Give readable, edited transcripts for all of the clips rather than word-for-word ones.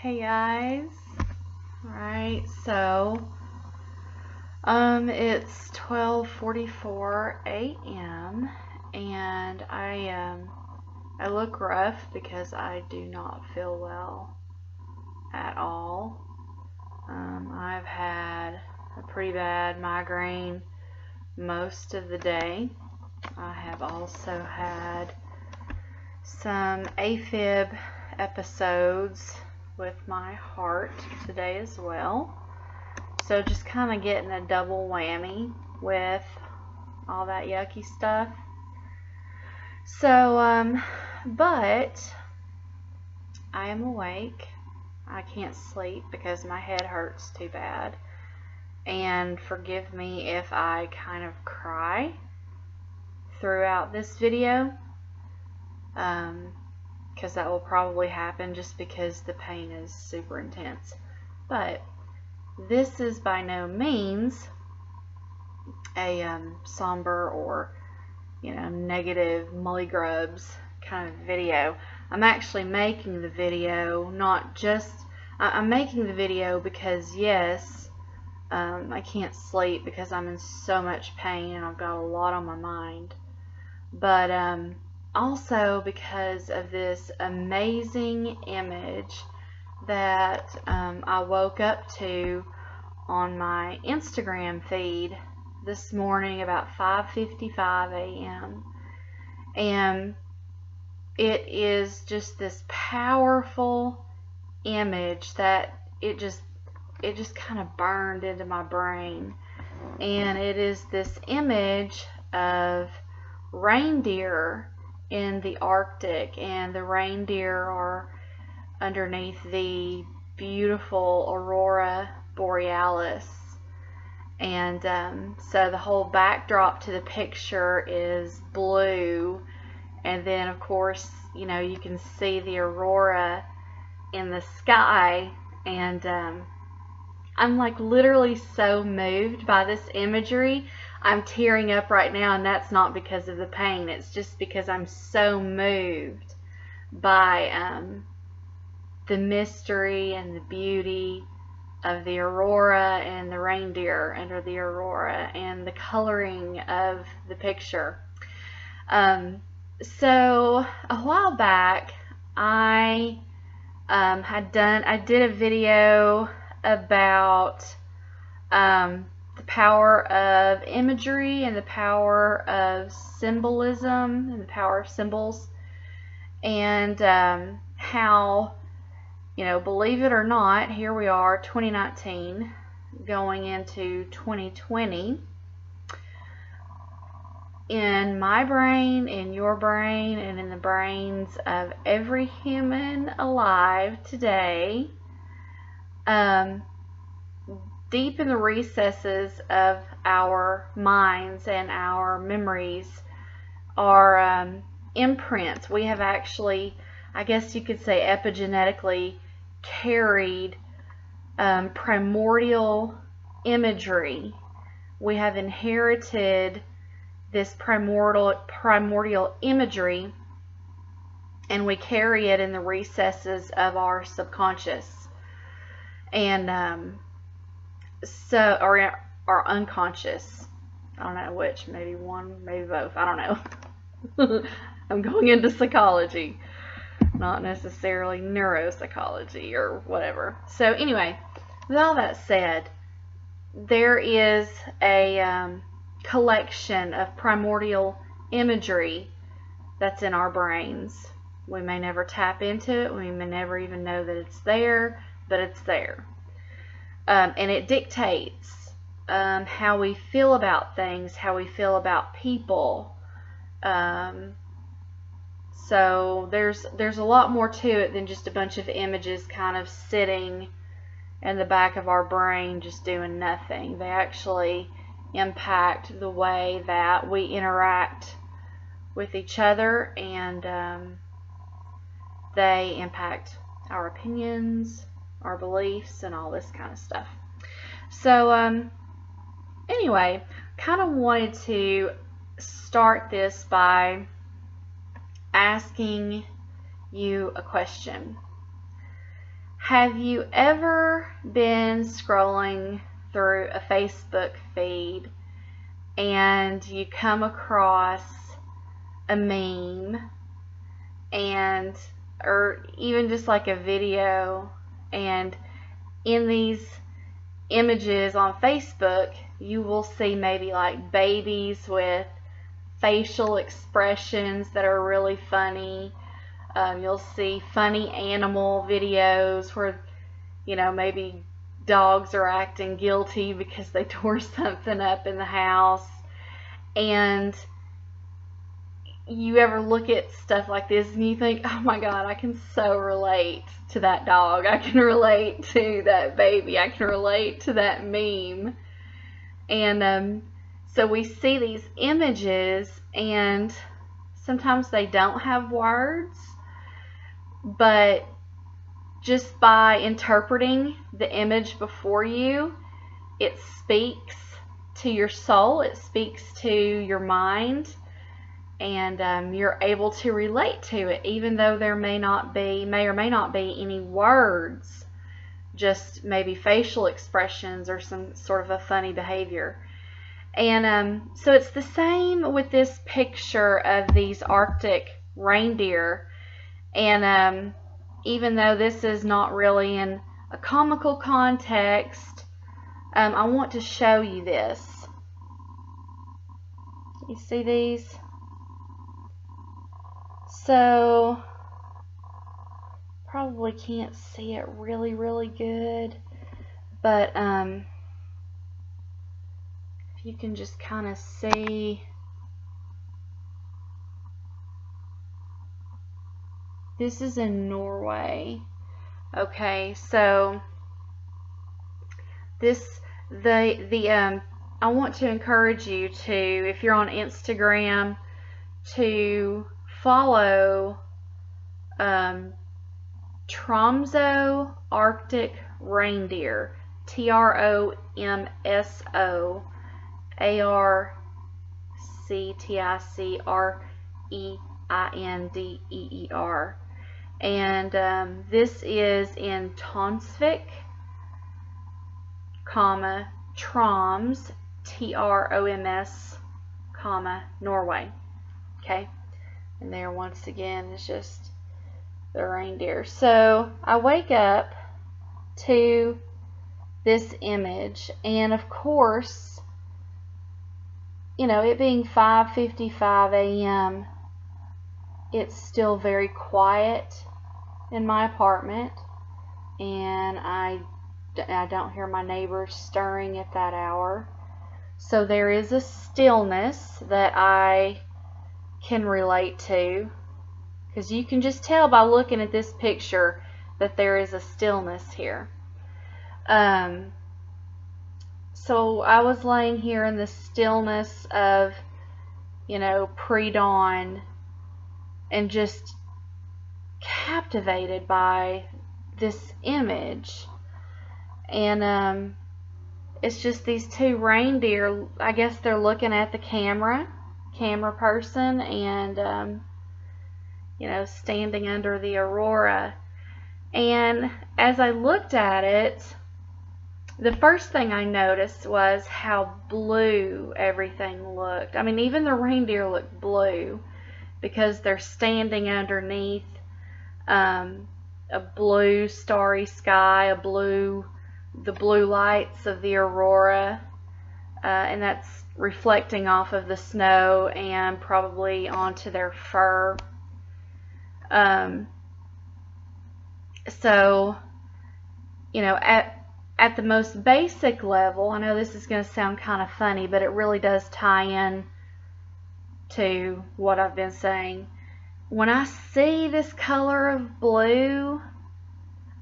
Hey guys. Alright, so it's 12:44 a.m. and I look rough because I do not feel well at all. I've had a pretty bad migraine most of the day. I have also had some AFib episodes with my heart today as well. So just kind of getting a double whammy with all that yucky stuff. So, but I am awake. I can't sleep because my head hurts too bad. And forgive me if I kind of cry throughout this video. Because that will probably happen just because the pain is super intense. But this is by no means a somber or negative mully grubs kind of video. I'm actually making the video I'm making the video because yes, I can't sleep because I'm in so much pain and I've got a lot on my mind. But also because of this amazing image that I woke up to on my Instagram feed this morning about 5:55 a.m. and it is just this powerful image that it just kind of burned into my brain, and it is this image of reindeer in the Arctic, and the reindeer are underneath the beautiful aurora borealis. And so the whole backdrop to the picture is blue, and then of course you can see the aurora in the sky, and I'm like literally so moved by this imagery. I'm tearing up right now, and that's not because of the pain. It's just because I'm so moved by the mystery and the beauty of the aurora and the reindeer under the aurora and the coloring of the picture. So a while back I did a video about the power of imagery and the power of symbolism and the power of symbols, and how, believe it or not, here we are, 2019, going into 2020. In my brain, in your brain, and in the brains of every human alive today, deep in the recesses of our minds and our memories are imprints. We have actually, I guess you could say, epigenetically carried primordial imagery. We have inherited this primordial imagery, and we carry it in the recesses of our subconscious, and or our unconscious. I don't know which, maybe one, maybe both, I don't know. I'm going into psychology, not necessarily neuropsychology or whatever. So anyway, with all that said, there is a collection of primordial imagery that's in our brains. We may never tap into it, we may never even know that it's there, but it's there. And it dictates how we feel about things, how we feel about people. So there's a lot more to it than just a bunch of images kind of sitting in the back of our brain just doing nothing. They actually impact the way that we interact with each other, and they impact our opinions, our beliefs, and all this kind of stuff. So anyway, kind of wanted to start this by asking you a question. Have you ever been scrolling through a Facebook feed and you come across a meme or even just like a video, and in these images on Facebook you will see maybe like babies with facial expressions that are really funny. You'll see funny animal videos where, maybe dogs are acting guilty because they tore something up in the house. And you ever look at stuff like this and you think, oh my God, I can so relate to that dog. I can relate to that baby. I can relate to that meme. And so we see these images, and sometimes they don't have words, but just by interpreting the image before you, it speaks to your soul, it speaks to your mind, and you're able to relate to it, even though there may or may not be any words, just maybe facial expressions or some sort of a funny behavior. And so it's the same with this picture of these Arctic reindeer. And even though this is not really in a comical context, I want to show you this. You see these? So, probably can't see it really, really good, but if you can just kind of see. This is in Norway. Okay, so I want to encourage you to, if you're on Instagram, to follow Tromso Arctic Reindeer, TROMSO ARCTICREINDEER. And this is in Tonsvik, Troms, TROMS, Norway. Okay, and there once again is just the reindeer. So I wake up to this image, and of course, it being 5:55 a.m., it's still very quiet in my apartment, and I don't hear my neighbors stirring at that hour. So there is a stillness that I can relate to, because you can just tell by looking at this picture that there is a stillness here. So I was laying here in the stillness of, pre-dawn, and just captivated by this image. And it's just these two reindeer. I guess they're looking at the camera person, and standing under the aurora. And as I looked at it, the first thing I noticed was how blue everything looked. I mean, even the reindeer looked blue, because they're standing underneath a blue starry sky, the blue lights of the aurora, and that's reflecting off of the snow and probably onto their fur. So, at the most basic level, I know this is going to sound kind of funny, but it really does tie in to what I've been saying. When I see this color of blue,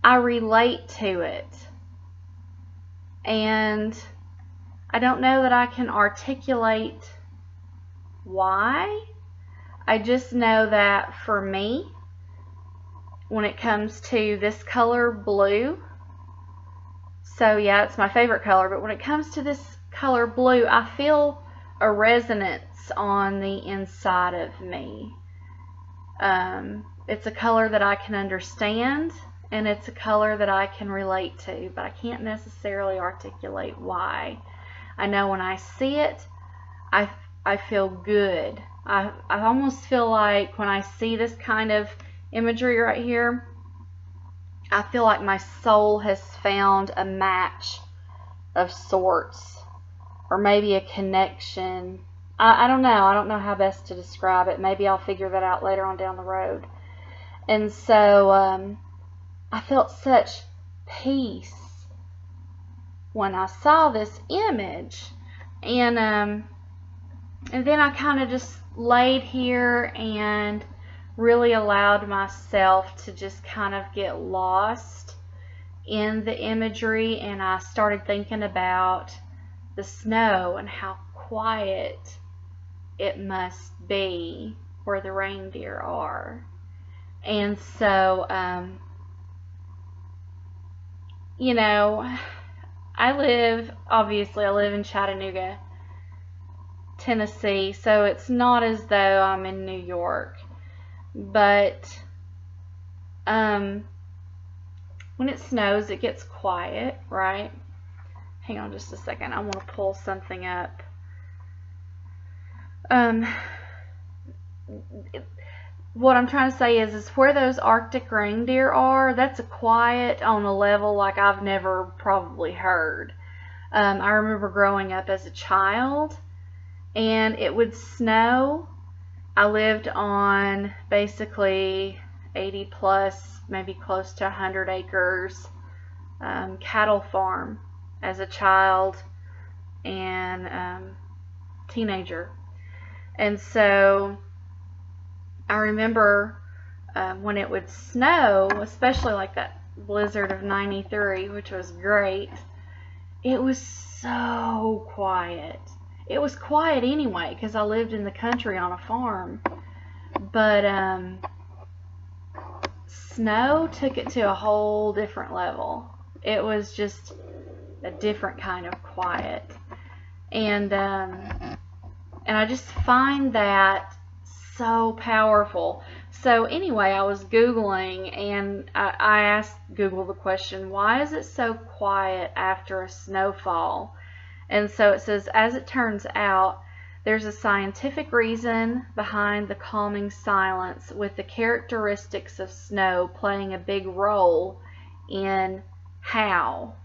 I relate to it. And I don't know that I can articulate why. I just know that for me, when it comes to this color blue, so yeah, it's my favorite color, but when it comes to this color blue, I feel a resonance on the inside of me. It's a color that I can understand, and it's a color that I can relate to, but I can't necessarily articulate why. I know when I see it, I feel good. I almost feel like when I see this kind of imagery right here, I feel like my soul has found a match of sorts, or maybe a connection. I don't know. I don't know how best to describe it. Maybe I'll figure that out later on down the road. And so I felt such peace when I saw this image. And then I kind of just laid here and really allowed myself to just kind of get lost in the imagery, and I started thinking about the snow and how quiet it must be where the reindeer are. And so, you know, I live in Chattanooga, Tennessee, so it's not as though I'm in New York. But when it snows, it gets quiet, right? Hang on just a second. I want to pull something up. What I'm trying to say is where those Arctic reindeer are, that's a quiet on a level like I've never probably heard. I remember growing up as a child, and it would snow. I lived on basically 80 plus, maybe close to 100 acres cattle farm as a child and teenager. And so I remember when it would snow, especially like that blizzard of 93, which was great, it was so quiet. It was quiet anyway because I lived in the country on a farm. But snow took it to a whole different level. It was just a different kind of quiet. And I just find that so powerful. So anyway, I was Googling, and I asked Google the question, why is it so quiet after a snowfall? And so it says, as it turns out, there's a scientific reason behind the calming silence, with the characteristics of snow playing a big role in how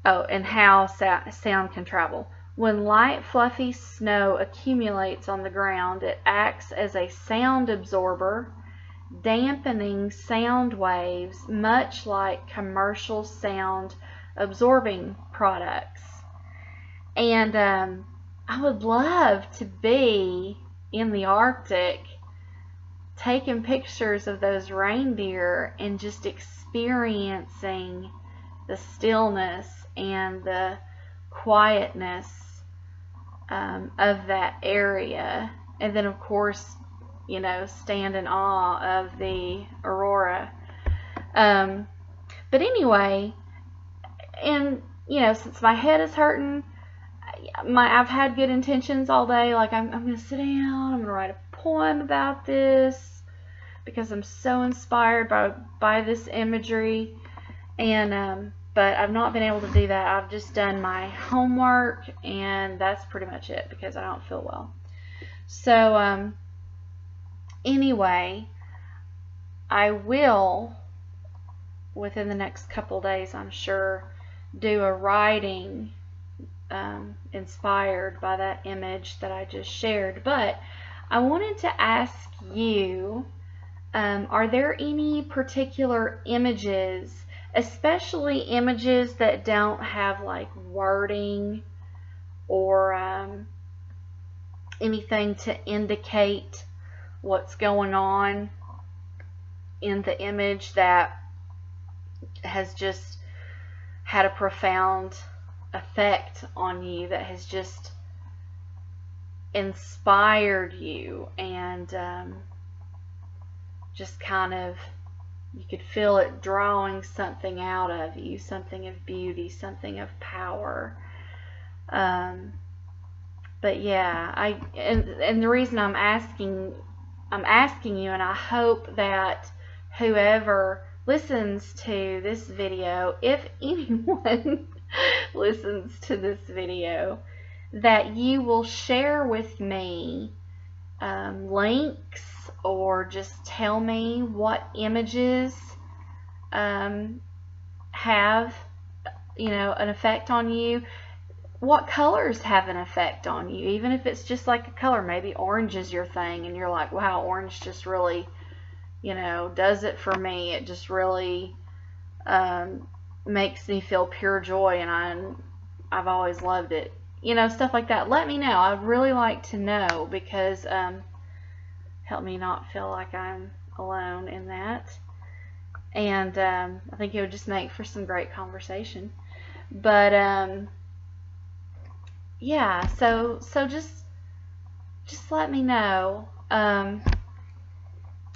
sound can travel. When light, fluffy snow accumulates on the ground, it acts as a sound absorber, dampening sound waves, much like commercial sound absorbing products. And I would love to be in the Arctic taking pictures of those reindeer and just experiencing the stillness and the quietness of that area. And then, of course, you know, stand in awe of the aurora. But anyway, and, you know, since my head is hurting, I've had good intentions all day. Like, I'm going to sit down, I'm going to write a poem about this because I'm so inspired by this imagery. And but I've not been able to do that. I've just done my homework, and that's pretty much it because I don't feel well. So anyway, I will, within the next couple days, I'm sure, do a writing inspired by that image that I just shared. But I wanted to ask you, are there any particular images, especially images that don't have like wording or anything to indicate what's going on in the image, that has just had a profound effect on you, that has just inspired you, and just kind of, you could feel it drawing something out of you, something of beauty, something of power. But yeah, and the reason I'm asking you, and I hope that whoever listens to this video, if anyone listens to this video, that you will share with me links, or just tell me what images have, an effect on you. What colors have an effect on you, even if it's just like a color. Maybe orange is your thing and you're like, wow, orange just really, does it for me. It just really makes me feel pure joy, and I've always loved it. Stuff like that. Let me know. I'd really like to know, because help me not feel like I'm alone in that. And I think it would just make for some great conversation. But yeah, so just let me know. I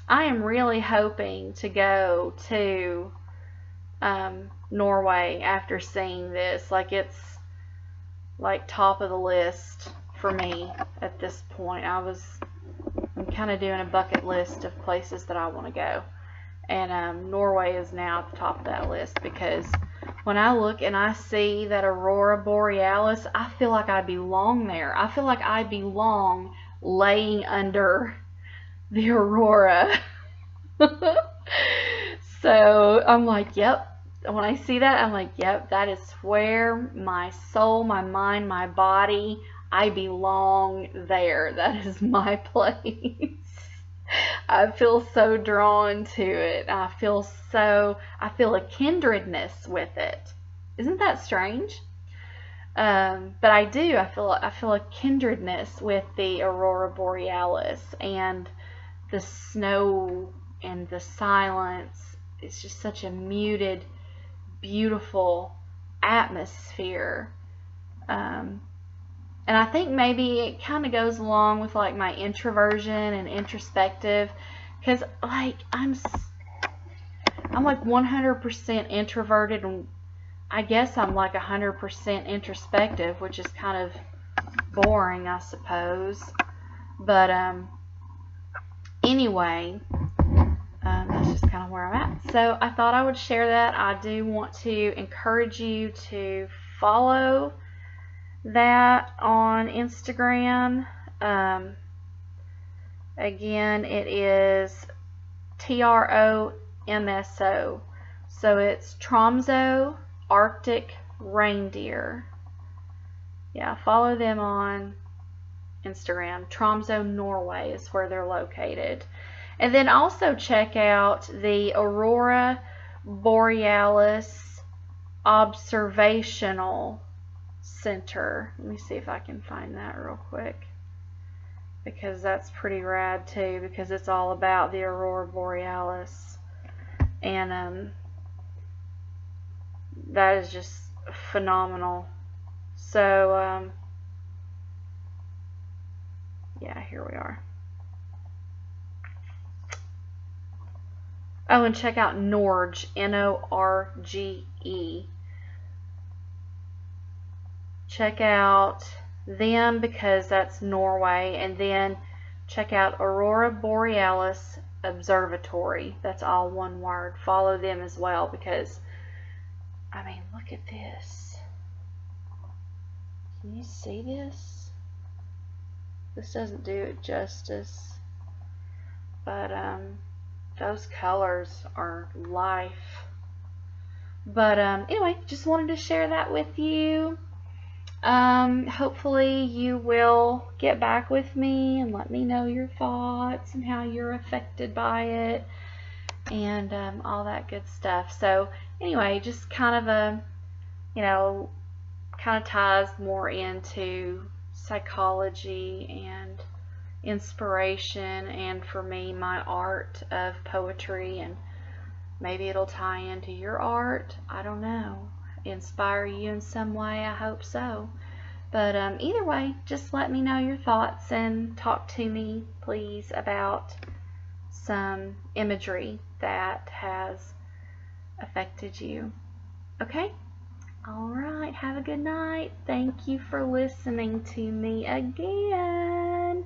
am really hoping to go to Norway after seeing this. Like, it's like top of the list for me at this point. I'm kind of doing a bucket list of places that I want to go, and Norway is now at the top of that list, because when I look and I see that Aurora Borealis, I feel like I belong there. I feel like I belong laying under the aurora. So I'm like, yep. When I see that, I'm like, yep, that is where my soul, my mind, my body, I belong there. That is my place. I feel so drawn to it. I feel a kindredness with it. Isn't that strange? But I do. I feel a kindredness with the Aurora Borealis, and the snow and the silence. It's just such a muted, beautiful atmosphere. And I think maybe it kind of goes along with like my introversion and introspective, because like I'm like 100% introverted, and I guess I'm like 100% introspective, which is kind of boring, I suppose. But anyway, that's just kind of where I'm at. So I thought I would share that. I do want to encourage you to follow that on Instagram. Again, it is TROMSO. So it's Tromso Arctic Reindeer. Yeah, follow them on Instagram. Tromso, Norway is where they're located. And then also check out the Aurora Borealis Observational Center. Let me see if I can find that real quick, because that's pretty rad too, because it's all about the Aurora Borealis, and that is just phenomenal. So yeah, here we are. Oh, and check out Norge, Norge. Check out them, because that's Norway. And then check out Aurora Borealis Observatory. That's all one word. Follow them as well, because, I mean, look at this. Can you see this? This doesn't do it justice. But, those colors are life. But anyway, just wanted to share that with you. Hopefully you will get back with me and let me know your thoughts and how you're affected by it, and all that good stuff. So anyway, just kind of kind of ties more into psychology and inspiration, and for me, my art of poetry, and maybe it'll tie into your art. I don't know. Inspire you in some way. I hope so. But either way, just let me know your thoughts, and talk to me, please, about some imagery that has affected you. Okay? Alright, have a good night. Thank you for listening to me again.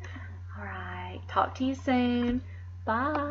Alright, talk to you soon. Bye.